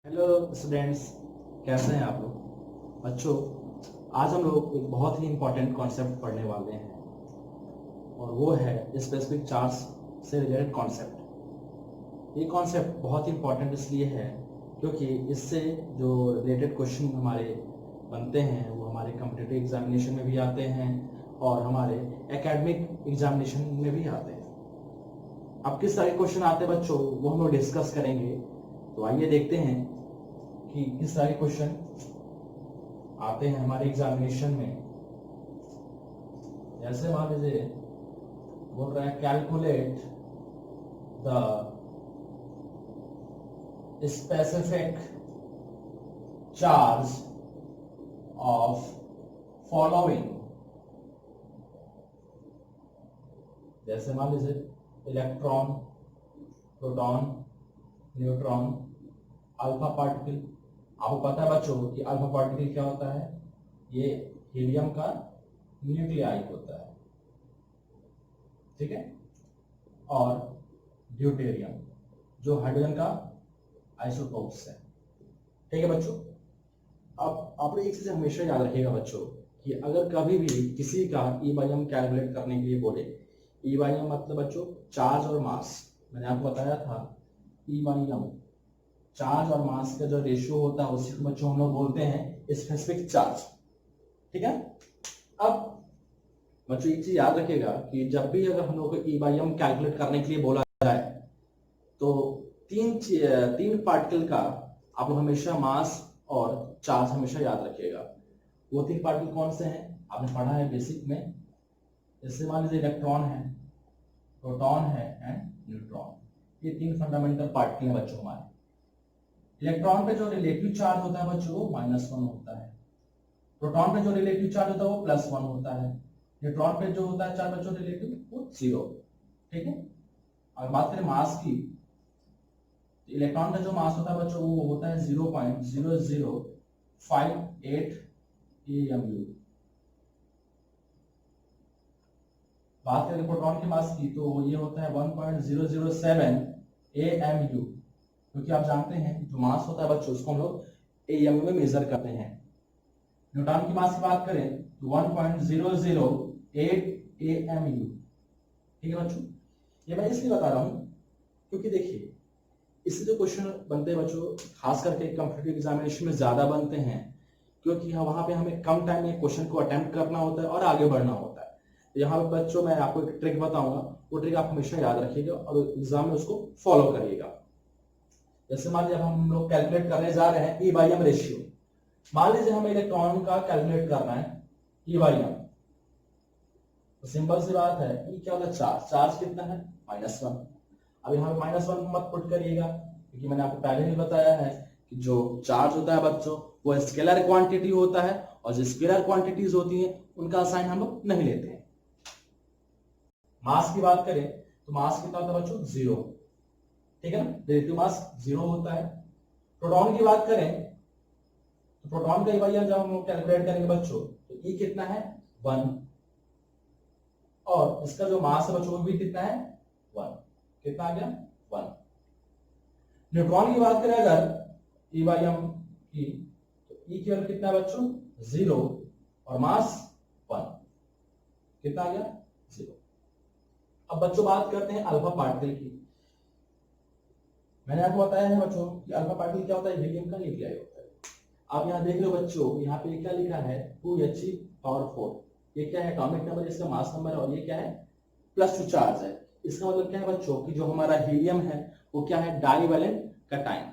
Hello students, कैसे हैं आप लोग। बच्चों, आज हम लोग एक बहुत ही इम्पोर्टेंट कॉन्सेप्ट पढ़ने वाले हैं और वो है स्पेसिफिक चार्ज से रिलेटेड कॉन्सेप्ट। ये कॉन्सेप्ट बहुत ही इम्पोर्टेंट इसलिए है क्योंकि इससे जो रिलेटेड क्वेश्चन हमारे बनते हैं वो हमारे कॉम्पिटिटिव एग्जामिनेशन में भी आते हैं और हमारे एकेडमिक एग्जामिनेशन में भी आते हैं। अब किस तरह के क्वेश्चन आते हैं बच्चों, वो हम लोग डिस्कस करेंगे। तो आइए देखते हैं कि किस तरह के क्वेश्चन आते हैं हमारे एग्जामिनेशन में। जैसे मान लीजिए बोल रहा है calculate the specific charge of following. जैसे मान लीजिए electron, proton, neutron, alpha particle. आपको पता है बच्चों कि अल्फा पार्टिकल क्या होता है, ये हीलियम का न्यूक्लियाई होता है, ठीक है। और ड्यूटेरियम जो हाइड्रोजन का आइसोटोप्स है, ठीक है बच्चों। अब आप लोग एक चीज हमेशा याद रखिएगा बच्चों कि अगर कभी भी किसी का ई-वाई-एम कैलकुलेट करने के लिए बोले, ई-वाई-एम मतलब बच्चों चार्ज और मास। मैंने आपको बताया था ई-वाई-एम चार्ज और मास का जो रेशियो होता है उसी को बच्चों हम लोग बोलते हैं स्पेसिफिक चार्ज, ठीक है। अब बच्चों एक चीज याद रखिएगा कि जब भी अगर हम लोग को ई-वाई-एम कैलकुलेट करने के लिए बोला जाए तो तीन पार्टिकल का आप लोग हमेशा मास और चार्ज हमेशा याद रखिएगा। वो तीन पार्टिकल कौन से हैं, आपने पढ़ा है बेसिक में। जैसे मान लीजिए इलेक्ट्रॉन है, प्रोटॉन है एंड न्यूट्रॉन। ये तीन फंडामेंटल पार्टिकल हैं बच्चों हमारे। इलेक्ट्रॉन पे जो रिलेटिव चार्ज होता है बच्चों वो -1 होता है। प्रोटॉन पे जो रिलेटिव चार्ज होता है वो +1 होता है। न्यूट्रॉन पे जो होता है चार्ज बच्चों रिलेटिव वो 0, ठीक है। और बात करें मास की, इलेक्ट्रॉन का जो मास होता है बच्चों वो होता है 0.0058 AMU। बात करें प्रोटॉन के मास की तो ये होता है 1.007 AMU, क्योंकि आप जानते हैं जो मास होता है बच्चों उसको हम लोग AMU में मेजर करते हैं। न्यूट्रॉन की मास की बात करें तो 1.008 AMU, ठीक है बच्चों। ये मैं इसलिए बता रहा हूं क्योंकि देखिए इससे जो क्वेश्चन बनते हैं बच्चों खास करके कॉम्पिटिटिव एग्जामिनेशन में ज्यादा बनते हैं, क्योंकि वहां पे हमें कम टाइम में क्वेश्चन को अटेम्प्ट करना होता है और आगे बढ़ना होता है। तो यहाँ पे बच्चों मैं आपको एक ट्रिक बताऊंगा, वो ट्रिक आप हमेशा याद रखिएगा और एग्जाम में उसको फॉलो करिएगा। जैसे मान लीजिए हम लोग कैलकुलेट करने जा रहे हैं ई-वाई-एम रेशियो। मान लीजिए हमें इलेक्ट्रॉन का कैलकुलेट करना है ई-वाई-एम, तो सिंपल सी बात है ई क्या होता है चार्ज कितना है -1। अब यहाँ पे -1 मत पुट करिएगा क्योंकि मैंने आपको पहले भी बताया है कि जो चार्ज होता है बच्चों वो स्केलर क्वांटिटी होता है और जो स्केलर क्वांटिटीज होती हैं उनका साइन हम लोग नहीं लेते हैं। मास की बात करें तो मास कितना होता है बच्चों 0, ठीक है ना, रिलेटिव मास 0 होता है। प्रोटॉन की बात करें तो प्रोटॉन का ई-वाई-एम जब हम लोग कैलकुलेट करेंगे बच्चों तो ई कितना है 1 और इसका जो मास है बच्चों वो भी कितना है 1। कितना आ गया 1। न्यूट्रॉन की बात करें अगर ई-वाई-एम की तो ई की वैल्यू कितना है बच्चों 0 और मास 1। कितना आ गया 0। अब बच्चों बात करते हैं अल्फा पार्टिकल की। मैंने आपको बताया है बच्चों कि अल्फा पार्टिकल क्या होता है, हीलियम का न्यूक्लियाई होता है। आप यहाँ देख लो बच्चों, यहाँ पे क्या लिखा है 2He⁴। ये क्या है एटॉमिक नंबर, इसका मास नंबर है और ये क्या है +2 चार्ज है। इसका मतलब क्या है बच्चों कि जो हमारा हीलियम है वो क्या है डाईवैलेंट कैटायन।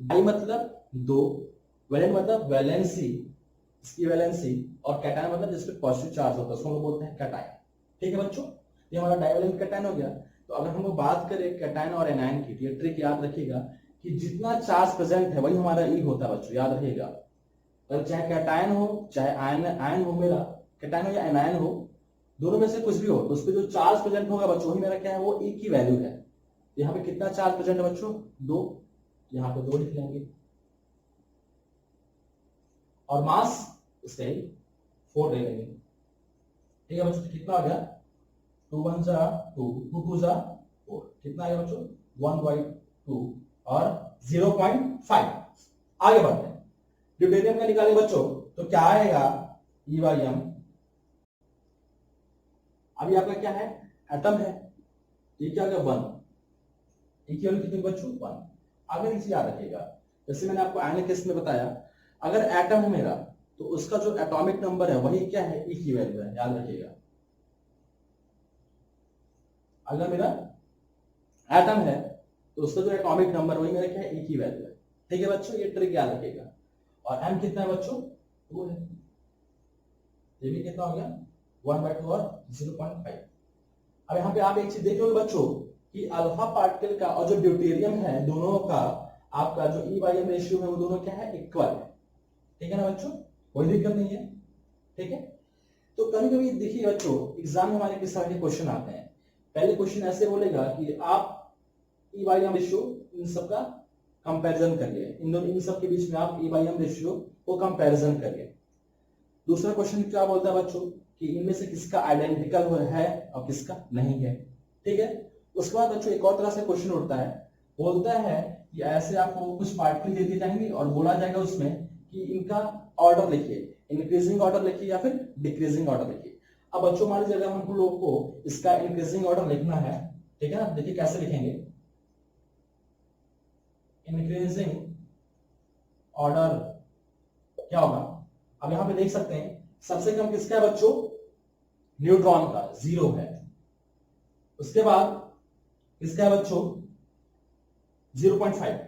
डाई मतलब 2, वैलेंट मतलब वैलेंसी, इसकी वैलेंसी, और कैटायन मतलब जिसपे पॉजिटिव चार्ज होता है उसको हम लोग बोलते हैं कैटायन, ठीक है बच्चों। ये हमारा डाईवैलेंट कैटायन हो गया। तो अगर हम लोग बात करें कैटायन और एनायन की तो ये ट्रिक याद रखिएगा कि जितना चार्ज प्रेजेंट है वही हमारा ई होता है बच्चों, याद रखिएगा। अगर चाहे कैटायन हो चाहे आयन हो, मेरा कैटायन हो या एनायन हो, दोनों में से कुछ भी हो तो उस पर जो चार्ज प्रेजेंट होगा बच्चों वही मेरा क्या है वो ई की वैल्यू है। यहाँ पे कितना चार्ज प्रेजेंट है बच्चों 2, यहाँ पे 2 लिख लेंगे और मास इसका 4 ले लेंगे, ठीक है बच्चों। कितना आ गया 2 1 जा 2, 2 2 जा 4। कितना आ गया बच्चों 1/2 और 0.5। आगे बढ़ते हैं, ड्यूटेरियम का निकालेंगे बच्चों तो क्या आएगा E बाई एम। अभी आपका क्या है, एटम है, ये क्या होगा 1, इक्वल कितने बच्चों 1। अगर इसे याद रखिएगा, जैसे मैंने आपको आयन केस में बताया, अगर एटम है मेरा तो उसका जो एटॉमिक नंबर है वही क्या है, ई की वैल्यू है, याद रखिएगा। अगर मेरा एटम है तो उसका जो एटॉमिक नंबर वही मेरा क्या है, ई की वैल्यू है। ठीक है बच्चों, ये ट्रिक याद रखिएगा। और एम कितना है बच्चों, 2 है, ये भी कितना हो गया 1/2 और 0.5। अब यहाँ पे आप एक चीज देखोगे बच्चों कि अल्फा पार्टिकल का और जो ड्यूटेरियम है दोनों का आपका जो ई बाई एम रेशियो है वो दोनों क्या है, इक्वल है। ठीक है ना बच्चों, कोई दिक्कत नहीं है। ठीक है, तो कभी कभी देखिए बच्चों एग्जाम में हमारे किस तरह के क्वेश्चन आते हैं। पहले क्वेश्चन ऐसे बोलेगा कि आप ई बाई एम रेशियो इन सब का कंपैरिजन करिए, इन सब के बीच में आप ई बाई एम रेशियो को कंपैरिजन करिए। दूसरा क्वेश्चन क्या बोलता है बच्चों कि इनमें से किसका आइडेंटिकल है और किसका नहीं है। ठीक है, उसके बाद बच्चों एक और तरह से क्वेश्चन उठता है, बोलता है कि ऐसे आपको कुछ पार्टिकल दे दी जाएंगी और बोला जाएगा उसमें कि इनका ऑर्डर लिखिए, इंक्रीजिंग ऑर्डर लिखिए या फिर डिक्रीजिंग ऑर्डर लिखिए। अब बच्चों मान लीजिए अगर हम लोगों को इसका इंक्रीजिंग ऑर्डर लिखना है, ठीक है ना, देखिए कैसे लिखेंगे, इंक्रीजिंग ऑर्डर क्या होगा। अब यहां पे देख सकते हैं सबसे कम किसका है बच्चों, न्यूट्रॉन का 0 है। उसके बाद किसका है बच्चों 0.5।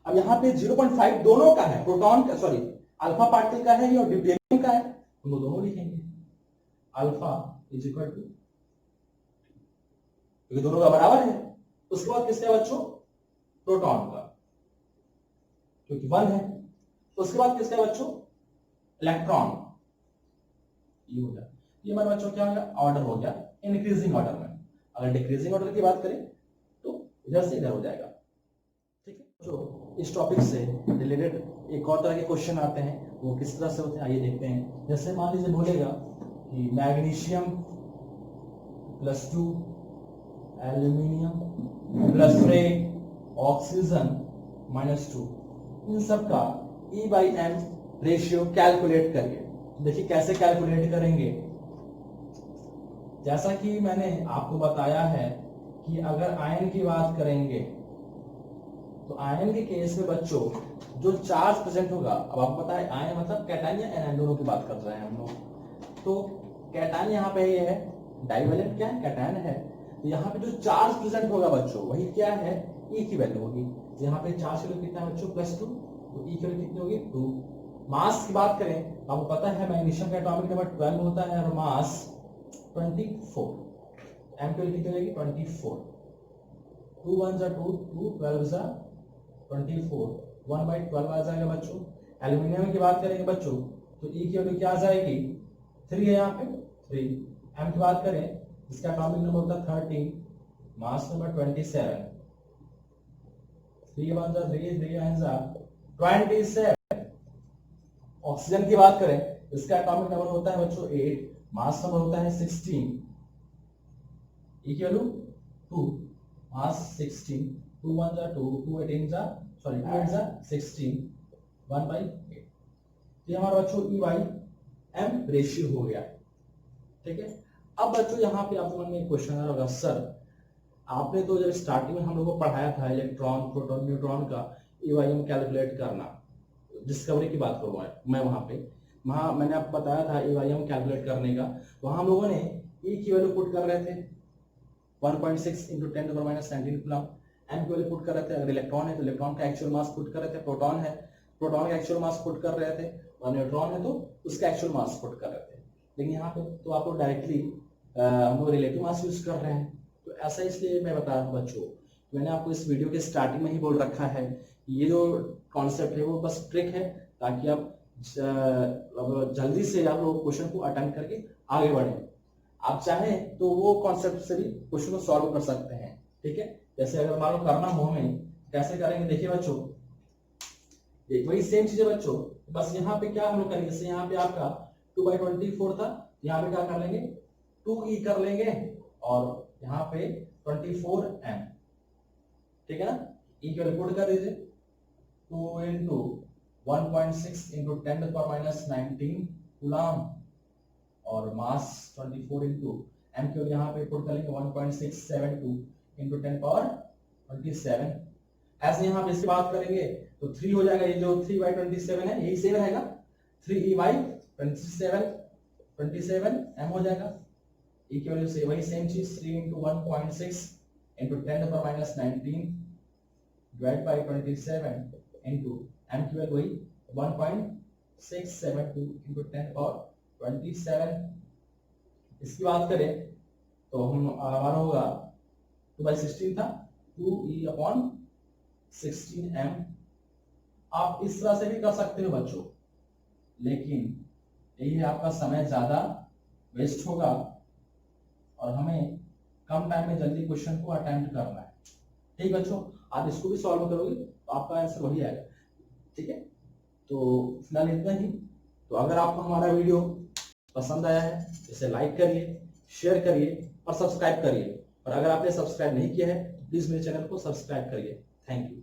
अब यहां पे 0.5 दोनों का है, प्रोटॉन का सॉरी अल्फा पार्टिकल का है और ड्यूटेरियम का है, हम लोग दोनों लिखेंगे अल्फा इज इक्वल टू, क्योंकि दोनों का बराबर है। उसके बाद किसका है बच्चों, प्रोटॉन का, क्योंकि 1 है। उसके बाद किसका है बच्चों, इलेक्ट्रॉन, ये हो गया। ये हमारे बच्चों क्या हो गया, ऑर्डर हो गया इंक्रीजिंग ऑर्डर में। अगर डिक्रीजिंग ऑर्डर की बात करें तो इधर से इधर हो जाएगा। ठीक है, जो इस टॉपिक से रिलेटेड एक और तरह के क्वेश्चन आते हैं वो किस तरह से होते हैं आइए देखते हैं। जैसे मान लीजिए बोलेगा कि मैग्नीशियम +2, एल्यूमिनियम +3, ऑक्सीजन -2, इन सब का E by M ratio calculate करिए। देखिए कैसे कैलकुलेट करेंगे, जैसा कि मैंने आपको बताया है कि अगर आयन की बात करेंगे तो आयन के केस में बच्चों जो चार्ज प्रेजेंट होगा, अब आपको पता है आयन मतलब कैटायन या एनायन दोनों की बात कर रहे हैं हम लोग। तो कैटायन यहाँ पे ये है, डाइवेलेंट क्या है, कैटायन है। तो यहाँ पे जो चार्ज प्रेजेंट होगा बच्चों वही क्या है, E की वैल्यू होगी। यहाँ पे चार्ज की कितना है बच्चों +2, तो E की वैल्यू कितनी होगी 2। मास की बात करें तो आपको पता है मैग्नीशियम का एटॉमिक नंबर 12 होता है और मास 24, एम की वैल्यू कितनी होगी 24, 2 1 जा 2, 2 12 जा 24, 1/12 आ जाएगा बच्चों। एल्यूमिनियम की बात करेंगे बच्चों तो E की वैल्यू क्या आ जाएगी 3 है, यहाँ पे 3। एम की बात करें इसका एटॉमिक नंबर होता है 13, मास नंबर 27, 3 1 जा 3, 3 9 जा 27। ऑक्सीजन की बात करें इसका एटॉमिक नंबर होता है बच्चों 8, मास नंबर होता है 16, E की वैल्यू 2, मास 16, 2 1 जा 2, 2 18 जा सॉरी 2 8 जा 16, 1/8। ये हमारा बच्चों E बाई एम रेशियो हो गया। ठीक है, अब बच्चों यहाँ पे आपके मन में एक क्वेश्चन आ रहा होगा, सर आपने तो जब स्टार्टिंग में हम लोगों को पढ़ाया था इलेक्ट्रॉन प्रोटॉन न्यूट्रॉन का E बाई एम कैलकुलेट करना, डिस्कवरी की बात करूँ मैं, वहां मैंने आपको बताया था E बाई एम कैलकुलेट करने का। वहां हम लोगों ने E की वैल्यू पुट कर रहे थे 1.6 × 10⁻19 कूलम, एम की वैल्यू पुट कर रहे थे। अगर इलेक्ट्रॉन है तो इलेक्ट्रॉन का एक्चुअल मास पुट कर रहे थे, प्रोटॉन है प्रोटॉन का एक्चुअल मास पुट कर रहे थे, और न्यूट्रॉन है तो उसका एक्चुअल मास पुट कर रहे थे। लेकिन यहाँ पे तो आप लोग डायरेक्टली हम लोग रिलेटिव मास यूज कर रहे हैं। तो ऐसा इसलिए मैं बता रहा हूँ बच्चों, मैंने आपको इस वीडियो के स्टार्टिंग में ही बोल रखा है ये जो कॉन्सेप्ट है वो बस ट्रिक है ताकि आप जल्दी से आप लोग क्वेश्चन को अटेम्प्ट करके आगे बढ़ें। आप चाहें तो वो कॉन्सेप्ट से भी क्वेश्चन को सॉल्व कर सकते हैं। ठीक है, जैसे अगर मान लो करना हो हमें कैसे करेंगे, देखिए बच्चों वही सेम चीज है बच्चों, बस यहाँ पे क्या हम लोग करेंगे, जैसे यहाँ पे आपका 2/24 था, यहाँ पे क्या कर लेंगे 2E कर लेंगे और यहाँ पे 24M। ठीक है ना, E की वैल्यू पुट कर दीजिए 2 × 1.6 into 10 to the power minus 19 coulomb और मास 24 into m क्यूब यहाँ पे पुट करेंगे 1.672 into 10 पावर 27। ऐसे यहाँ पे इसकी बात करेंगे तो 3 हो जाएगा, ये जो 3/27 है यही सेम रहेगा, 3e/27 m हो जाएगा। e की वैल्यू से वही सेम चीज 3 into 1.6 into 10 to the power minus 19 divided by 27 into m की वैल्यू वही 1.672 into 10 power 27। इसकी बात करें तो हम हमारा होगा 2/16 था 2e/16m। आप इस तरह से भी कर सकते हो बच्चों, लेकिन यही आपका समय ज्यादा वेस्ट होगा और हमें कम टाइम में जल्दी क्वेश्चन को अटेम्प्ट करना है। ठीक बच्चों, आप इसको भी सॉल्व करोगे तो आपका आंसर वही आएगा। ठीक है, तो फिलहाल इतना ही। तो अगर आपको हमारा वीडियो पसंद आया है इसे लाइक करिए, शेयर करिए और सब्सक्राइब करिए, और अगर आपने सब्सक्राइब नहीं किया है तो प्लीज मेरे चैनल को सब्सक्राइब करिए। Thank you.